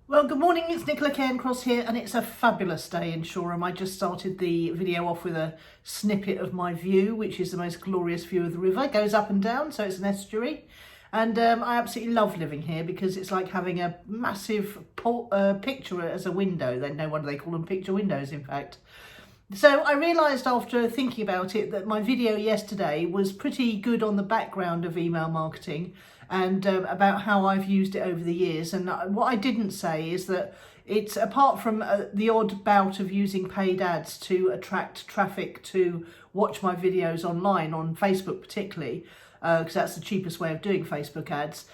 Well, good morning, it's Nicola Cairncross here, and it's a fabulous day in Shoreham. I just started the video off with a snippet of my view, which is the most glorious view of the river. It goes up and down, so it's an estuary. And I absolutely love living here because it's like having a massive picture as a window. No wonder they call them picture windows, in fact. So I realised after thinking about it that my video yesterday was pretty good on the background of email marketing and about how I've used it over the years. And what I didn't say is that it's, apart from the odd bout of using paid ads to attract traffic to watch my videos online, on Facebook particularly, because that's the cheapest way of doing Facebook ads,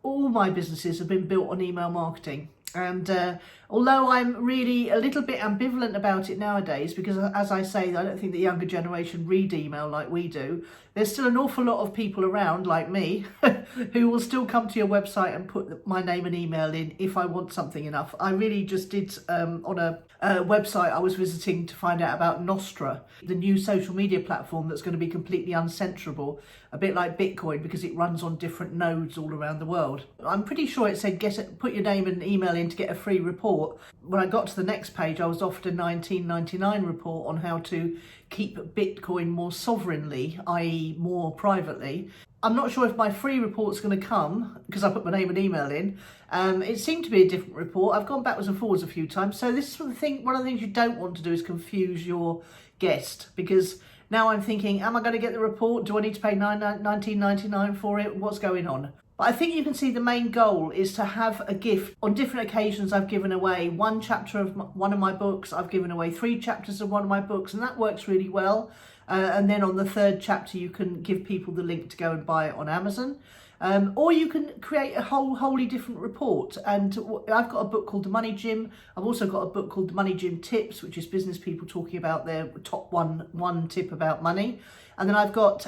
all my businesses have been built on email marketing. And although I'm really a little bit ambivalent about it nowadays, because as I say, I don't think the younger generation read email like we do, there's still an awful lot of people around like me who will still come to your website and put my name and email in if I want something enough. I really just did on a website I was visiting to find out about Nostra, the new social media platform that's going to be completely uncensorable, a bit like Bitcoin, because it runs on different nodes all around the world. I'm pretty sure it said put your name and email in to get a free report. When I got to the next page, I was offered a $19.99 report on how to keep Bitcoin more sovereignly, i.e. more privately. I'm not sure if my free report's going to come because I put my name and email in. It seemed to be a different report. I've gone backwards and forwards a few times. So this is one of the things you don't want to do is confuse your guest, because now I'm thinking, am I going to get the report? Do I need to pay $19.99 for it? What's going on? But I think you can see the main goal is to have a gift. On different occasions, I've given away one chapter of one of my books. I've given away 3 chapters of one of my books, and that works really well. And then on the 3rd chapter, you can give people the link to go and buy it on Amazon. Or you can create a wholly different report. And I've got a book called The Money Gym. I've also got a book called The Money Gym Tips, which is business people talking about their top one tip about money. And then I've got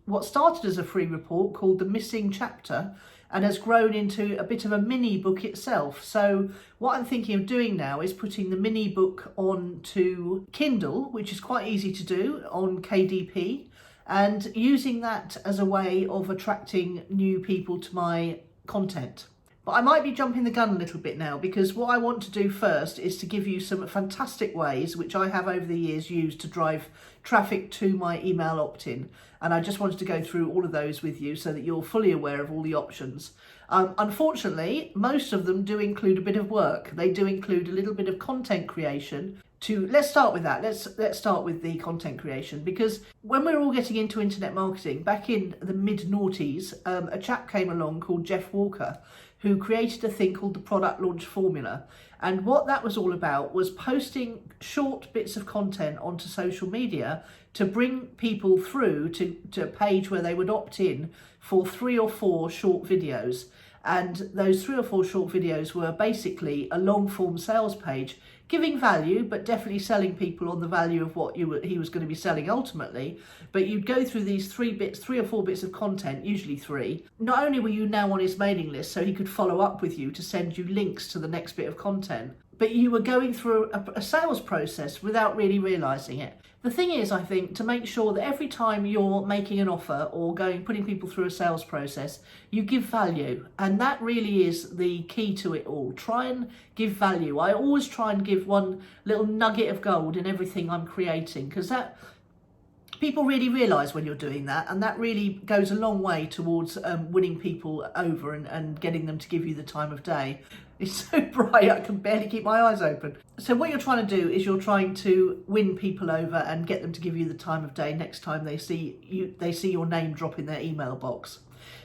what started as a free report called The Missing Chapter, and has grown into a bit of a mini book itself. So what I'm thinking of doing now is putting the mini book onto Kindle, which is quite easy to do on KDP, and using that as a way of attracting new people to my content. But I might be jumping the gun a little bit now, because what I want to do first is to give you some fantastic ways, which I have over the years used to drive traffic to my email opt-in. And I just wanted to go through all of those with you so that you're fully aware of all the options. Unfortunately, most of them do include a bit of work. They do include a little bit of content creation. Let's start with that. Let's start with the content creation, because when we were all getting into internet marketing back in the mid-noughties, a chap came along called Jeff Walker, who created a thing called the product launch formula. And what that was all about was posting short bits of content onto social media to bring people through to a page where they would opt in for 3 or 4 short videos. And those 3 or 4 short videos were basically a long form sales page, giving value, but definitely selling people on the value of what he was going to be selling ultimately. But you'd go through these 3 or 4 bits of content, usually 3. Not only were you now on his mailing list, so he could follow up with you to send you links to the next bit of content, but you were going through a sales process without really realising it. The thing is, I think, to make sure that every time you're making an offer or putting people through a sales process, you give value. And that really is the key to it all. Try and give value. I always try and give one little nugget of gold in everything I'm creating, because that people really realise when you're doing that, and that really goes a long way towards winning people over and getting them to give you the time of day. It's so bright I can barely keep my eyes open. So what you're trying to do is you're trying to win people over and get them to give you the time of day next time they see your name drop in their email box.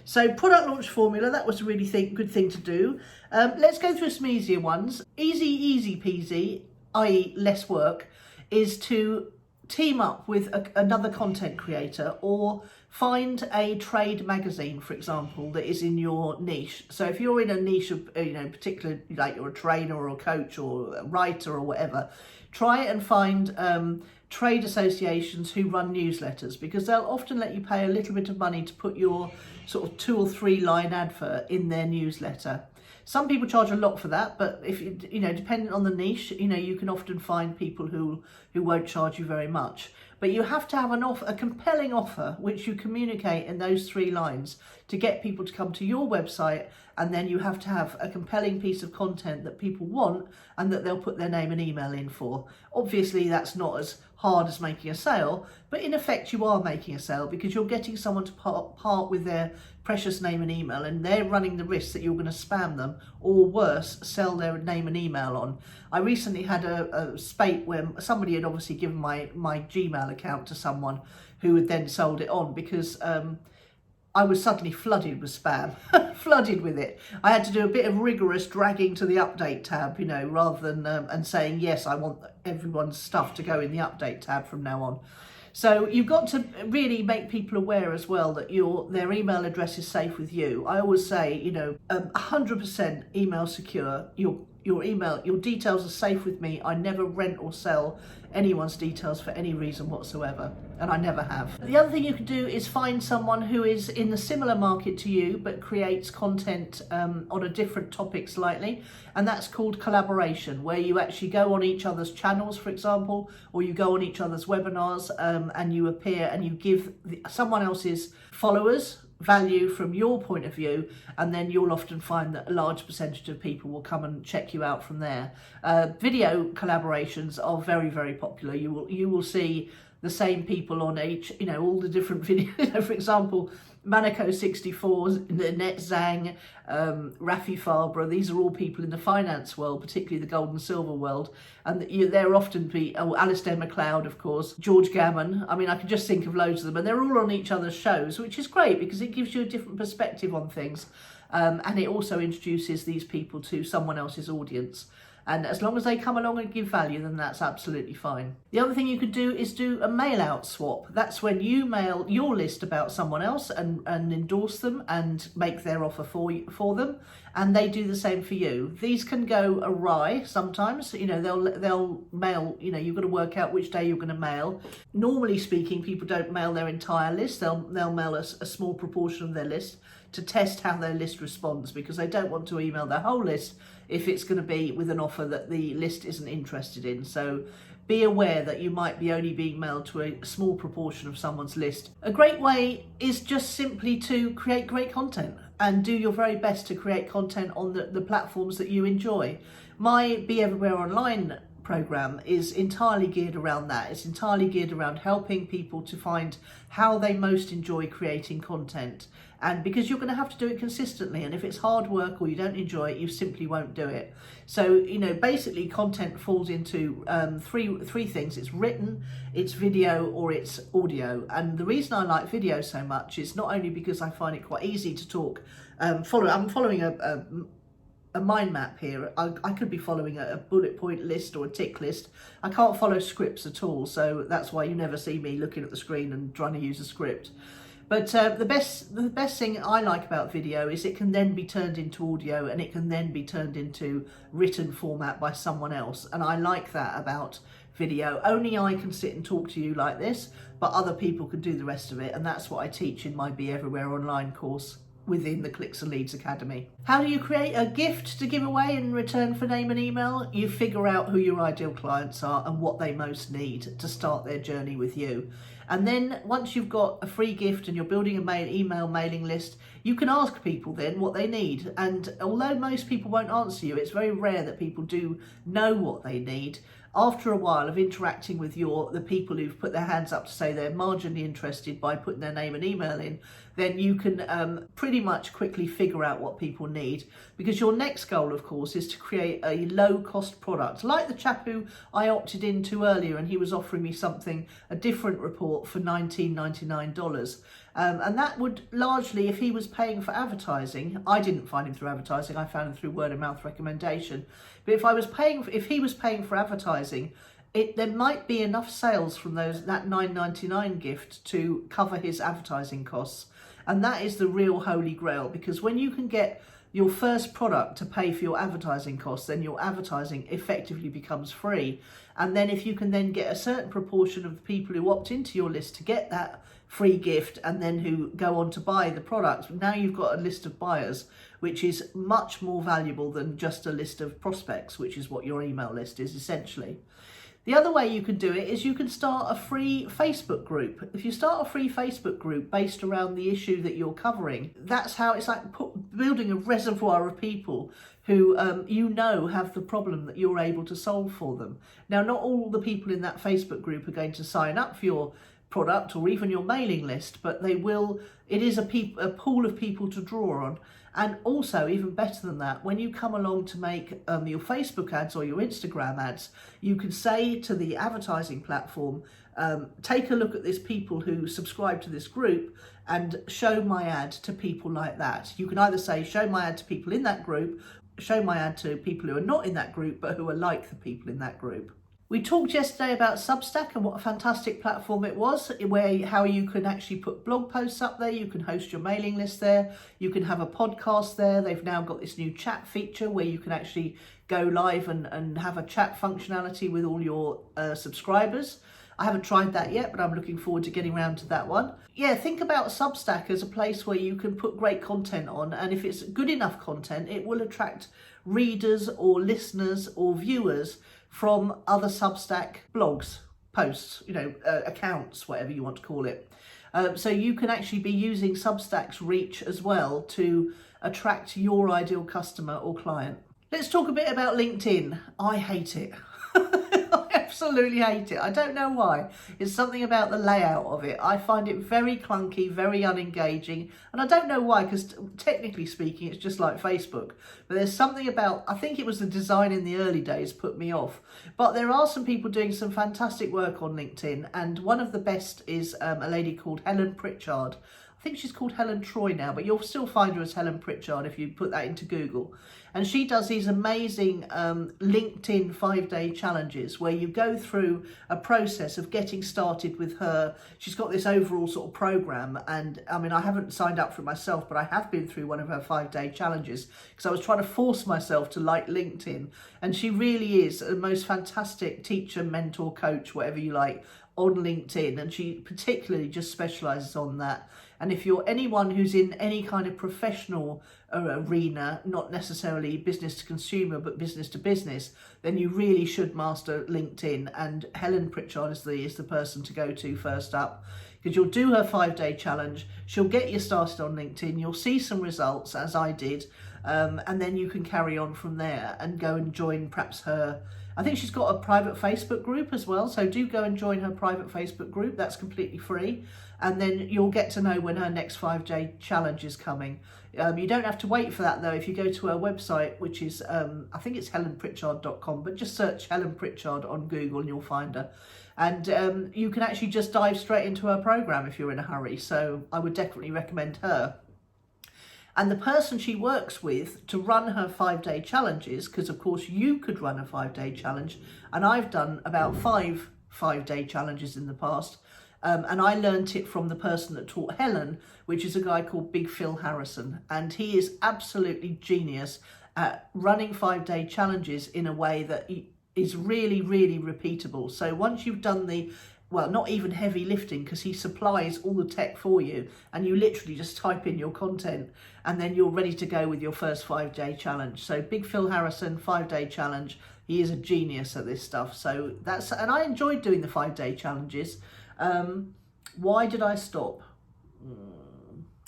So product launch formula, that was a really good thing to do. Let's go through some easier ones. Easy peasy, i.e. less work, is to team up with another content creator, or find a trade magazine, for example, that is in your niche. So if you're in a niche of, particular, like you're a trainer or a coach or a writer or whatever, try and find trade associations who run newsletters, because they'll often let you pay a little bit of money to put your sort of 2 or 3 line advert in their newsletter. Some people charge a lot for that, but if depending on the niche, you can often find people who won't charge you very much. But you have to have a compelling offer which you communicate in those 3 lines. to get people to come to your website, and then you have to have a compelling piece of content that people want and that they'll put their name and email in for. Obviously, that's not as hard as making a sale, but in effect you are making a sale because you're getting someone to part with their precious name and email, and they're running the risk that you're going to spam them, or worse, sell their name and email on. I recently had a spate where somebody had obviously given my Gmail account to someone who had then sold it on because I was suddenly flooded with spam, flooded with it. I had to do a bit of rigorous dragging to the update tab, you know, rather than and saying, yes, I want everyone's stuff to go in the update tab from now on. So you've got to really make people aware as well that their email address is safe with you. I always say, you know, 100% email secure. Your details are safe with me. I never rent or sell anyone's details for any reason whatsoever, and I never have. The other thing you can do is find someone who is in the similar market to you but creates content on a different topic slightly, and that's called collaboration, where you actually go on each other's channels, for example, or you go on each other's webinars and you appear and you give someone else's followers value from your point of view, and then you'll often find that a large percentage of people will come and check you out from there. Video collaborations are very, very popular. You will see the same people on each, you know, all the different videos. For example, Manico64, Net Zhang, Rafi Fabra, these are all people in the finance world, particularly the gold and silver world, and they're often Alistair MacLeod, of course, George Gammon. I mean, I can just think of loads of them, and they're all on each other's shows, which is great because it gives you a different perspective on things, and it also introduces these people to someone else's audience. And as long as they come along and give value, then that's absolutely fine. The other thing you could do is do a mail out swap. That's when you mail your list about someone else and endorse them and make their offer for them, and they do the same for you. These can go awry sometimes. You know, they'll mail, you know, you've got to work out which day you're going to mail. Normally speaking, people don't mail their entire list. They'll mail a small proportion of their list to test how their list responds, because they don't want to email their whole list if it's going to be with an offer that the list isn't interested in. So be aware that you might be only being mailed to a small proportion of someone's list. A great way is just simply to create great content and do your very best to create content on the platforms that you enjoy. My Be Everywhere Online program is entirely geared around that. It's entirely geared around helping people to find how they most enjoy creating content, and because you're going to have to do it consistently, and if it's hard work or you don't enjoy it, you simply won't do it. So, you know, basically content falls into three things. It's written, it's video, or it's audio. And the reason I like video so much is not only because I find it quite easy to talk, I'm following a mind map here. I could be following a bullet point list or a tick list. I can't follow scripts at all, so that's why you never see me looking at the screen and trying to use a script. But the best thing I like about video is it can then be turned into audio, and it can then be turned into written format by someone else. And I like that about video. Only I can sit and talk to you like this, but other people can do the rest of it. And that's what I teach in my Be Everywhere Online course within the Clicks and Leads Academy. How do you create a gift to give away in return for name and email? You figure out who your ideal clients are and what they most need to start their journey with you. And then once you've got a free gift and you're building a email mailing list, you can ask people then what they need. And although most people won't answer you, it's very rare that people do know what they need. After a while of interacting with the people who've put their hands up to say they're marginally interested by putting their name and email in, then you can pretty much quickly figure out what people need. Because your next goal, of course, is to create a low-cost product, like the chap who I opted into earlier, and he was offering me a different report for $19.99. And that would largely, if he was paying for advertising, I didn't find him through advertising, I found him through word of mouth recommendation. But if he was paying for advertising, there might be enough sales from that $9.99 gift to cover his advertising costs. And that is the real holy grail, because when you can get your first product to pay for your advertising costs, then your advertising effectively becomes free. And then if you can then get a certain proportion of the people who opt into your list to get that free gift and then who go on to buy the product, now you've got a list of buyers, which is much more valuable than just a list of prospects, which is what your email list is essentially. The other way you can do it is you can start a free Facebook group. If you start a free Facebook group based around the issue that you're covering, that's how it's like building a reservoir of people who have the problem that you're able to solve for them. Now, not all the people in that Facebook group are going to sign up for your product or even your mailing list, but they will. It is a pool of people to draw on. And also, even better than that, when you come along to make your Facebook ads or your Instagram ads, you can say to the advertising platform, take a look at this people who subscribe to this group and show my ad to people like that. You can either say, show my ad to people in that group, show my ad to people who are not in that group, but who are like the people in that group. We talked yesterday about Substack and what a fantastic platform it was, how you can actually put blog posts up there, you can host your mailing list there, you can have a podcast there. They've now got this new chat feature where you can actually go live and have a chat functionality with all your subscribers. I haven't tried that yet, but I'm looking forward to getting around to that one. Yeah, think about Substack as a place where you can put great content on, and if it's good enough content, it will attract readers or listeners or viewers from other Substack blogs, posts, accounts, whatever you want to call it. So you can actually be using Substack's reach as well to attract your ideal customer or client. Let's talk a bit about LinkedIn. I hate it. I absolutely hate it. I don't know why. It's something about the layout of it. I find it very clunky, very unengaging. And I don't know why, because technically speaking, it's just like Facebook. But there's something about, I think it was the design in the early days put me off. But there are some people doing some fantastic work on LinkedIn. And one of the best is a lady called Helen Pritchard. I think she's called Helen Troy now, but you'll still find her as Helen Pritchard if you put that into Google. And she does these amazing LinkedIn 5-day challenges where you go through a process of getting started with her. She's got this overall sort of program. And I mean, I haven't signed up for it myself, but I have been through one of her 5-day challenges because I was trying to force myself to like LinkedIn. And she really is the most fantastic teacher, mentor, coach, whatever you like, on LinkedIn. And she particularly just specializes on that. And if you're anyone who's in any kind of professional arena, not necessarily business to consumer, but business to business, then you really should master LinkedIn. And Helen Pritchard is the person to go to first up, because you'll do her 5-day challenge. She'll get you started on LinkedIn. You'll see some results, as I did. And then you can carry on from there and go and join perhaps her. I think she's got a private Facebook group as well. So do go and join her private Facebook group. That's completely free. And then you'll get to know when her next 5-day challenge is coming. You don't have to wait for that though. If you go to her website, which is, I think it's helenpritchard.com, but just search Helen Pritchard on Google and you'll find her. And you can actually just dive straight into her program if you're in a hurry. So I would definitely recommend her. And the person she works with to run her 5-day challenges, because of course you could run a 5-day challenge, and I've done about 5 5-day challenges in the past, and I learnt it from the person that taught Helen, which is a guy called Big Phil Harrison, and he is absolutely genius at running 5-day challenges in a way that is really, really repeatable. So once you've done not even heavy lifting, because he supplies all the tech for you and you literally just type in your content and then you're ready to go with your first 5-day challenge. So Big Phil Harrison, 5-day challenge. He is a genius at this stuff. So and I enjoyed doing the 5-day challenges. Why did I stop?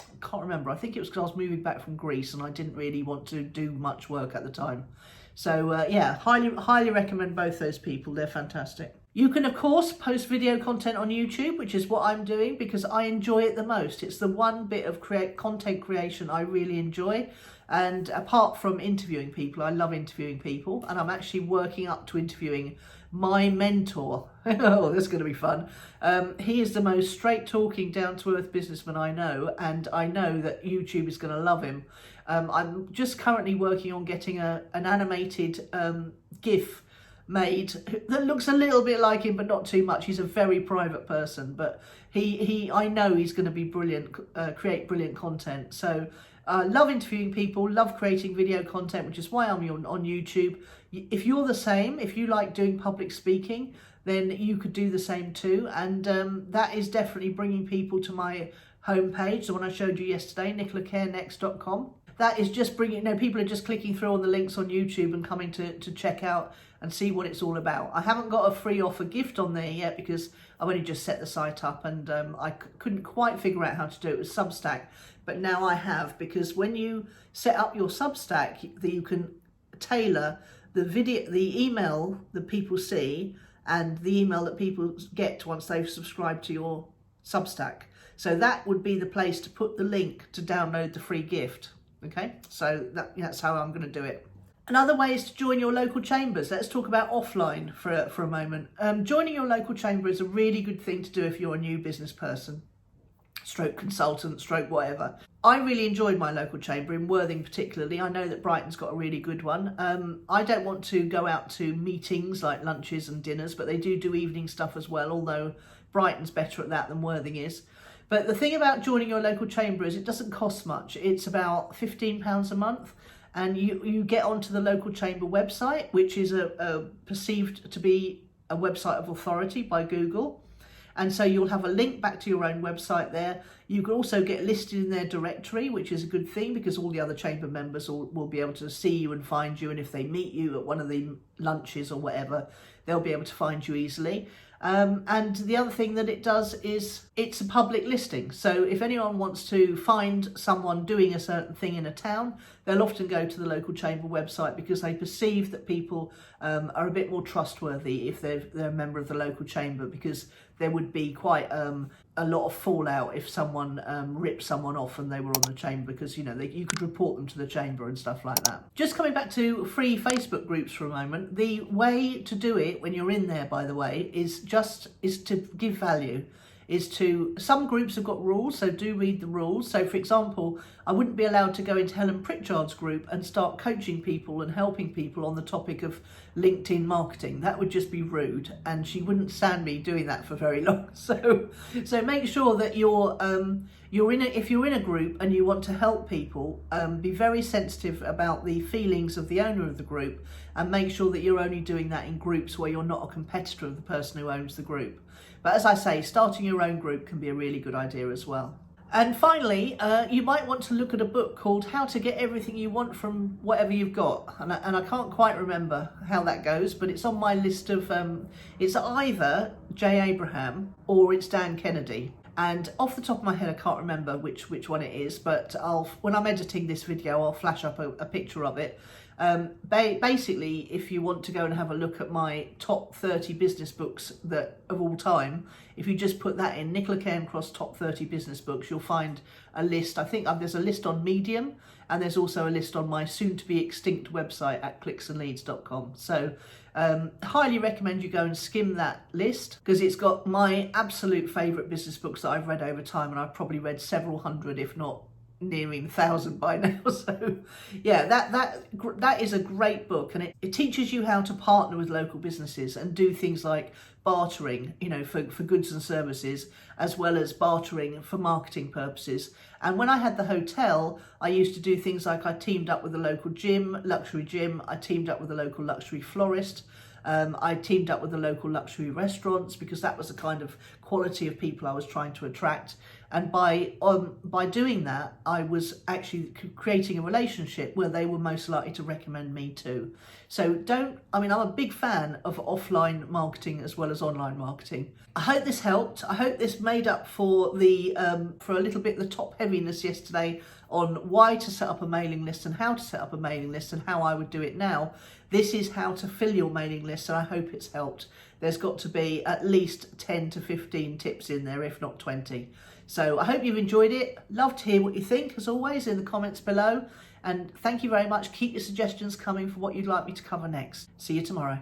I can't remember. I think it was because I was moving back from Greece and I didn't really want to do much work at the time. So yeah, highly recommend both those people. They're fantastic. You can, of course, post video content on YouTube, which is what I'm doing because I enjoy it the most. It's the one bit of content creation I really enjoy. And apart from interviewing people, I love interviewing people. And I'm actually working up to interviewing my mentor. Oh, this is going to be fun. He is the most straight-talking, down-to-earth businessman I know. And I know that YouTube is going to love him. I'm just currently working on getting an animated GIF made that looks a little bit like him, but not too much. He's a very private person, but I know he's going to be brilliant, create brilliant content. So love interviewing people, love creating video content, which is why I'm on YouTube. If you're the same, if you like doing public speaking, then you could do the same too. And that is definitely bringing people to my homepage, the one I showed you yesterday, nicolacairncross.com. that is just bringing, people are just clicking through on the links on YouTube and coming to check out and see what it's all about. I haven't got a free offer gift on there yet because I've only just set the site up, and I couldn't quite figure out how to do it with Substack, but now I have, because when you set up your Substack, you can tailor the email that people see and the email that people get once they've subscribed to your Substack. So that would be the place to put the link to download the free gift. Okay, so that's how I'm going to do it. Another way is to join your local chambers. Let's talk about offline for a moment. Joining your local chamber is a really good thing to do if you're a new business person, stroke consultant, stroke whatever. I really enjoyed my local chamber in Worthing particularly. I know that Brighton's got a really good one. I don't want to go out to meetings like lunches and dinners, but they do evening stuff as well, although Brighton's better at that than Worthing is. But the thing about joining your local chamber is it doesn't cost much. It's about £15 a month, and you get onto the local chamber website, which is perceived to be a website of authority by Google. And so you'll have a link back to your own website there. You can also get listed in their directory, which is a good thing because all the other chamber members will be able to see you and find you. And if they meet you at one of the lunches or whatever, they'll be able to find you easily. And the other thing that it does is it's a public listing. So if anyone wants to find someone doing a certain thing in a town, they'll often go to the local chamber website because they perceive that people are a bit more trustworthy if they're a member of the local chamber, because there would be quite a lot of fallout if someone ripped someone off and they were on the chamber, because you could report them to the chamber and stuff like that. Just coming back to free Facebook groups for a moment, the way to do it when you're in there, by the way, is to give value. Some groups have got rules, so do read the rules. So for example, I wouldn't be allowed to go into Helen Pritchard's group and start coaching people and helping people on the topic of LinkedIn marketing. That would just be rude, and she wouldn't stand me doing that for very long. So make sure that if you're in a group and you want to help people, be very sensitive about the feelings of the owner of the group, and make sure that you're only doing that in groups where you're not a competitor of the person who owns the group. But as I say, starting your own group can be a really good idea as well. And finally, you might want to look at a book called How to Get Everything You Want from Whatever You've Got. And I can't quite remember how that goes, but it's on my list of, it's either Jay Abraham or it's Dan Kennedy. And off the top of my head, I can't remember which one it is, but when I'm editing this video, I'll flash up a picture of it. Basically, if you want to go and have a look at my top 30 business books of all time, if you just put that in Nicola Cairncross top 30 business books, you'll find a list. I think there's a list on Medium, and there's also a list on my soon-to-be extinct website at clicksandleads.com. So highly recommend you go and skim that list, because it's got my absolute favourite business books that I've read over time, and I've probably read several hundred, if not nearing 1,000 by now. So yeah, that is a great book, and it teaches you how to partner with local businesses and do things like bartering, for goods and services, as well as bartering for marketing purposes. And when I had the hotel, I used to do things like I teamed up with a local luxury gym, I teamed up with a local luxury florist, I teamed up with the local luxury restaurants, because that was the kind of quality of people I was trying to attract. And by doing that, I was actually creating a relationship where they were most likely to recommend me too. So I'm a big fan of offline marketing as well as online marketing. I hope this helped. I hope this made up for a little bit the top heaviness yesterday on why to set up a mailing list and how to set up a mailing list and how I would do it now. This is how to fill your mailing list, and I hope it's helped. There's got to be at least 10 to 15 tips in there, if not 20. So I hope you've enjoyed it. Love to hear what you think, as always, in the comments below. And thank you very much. Keep your suggestions coming for what you'd like me to cover next. See you tomorrow.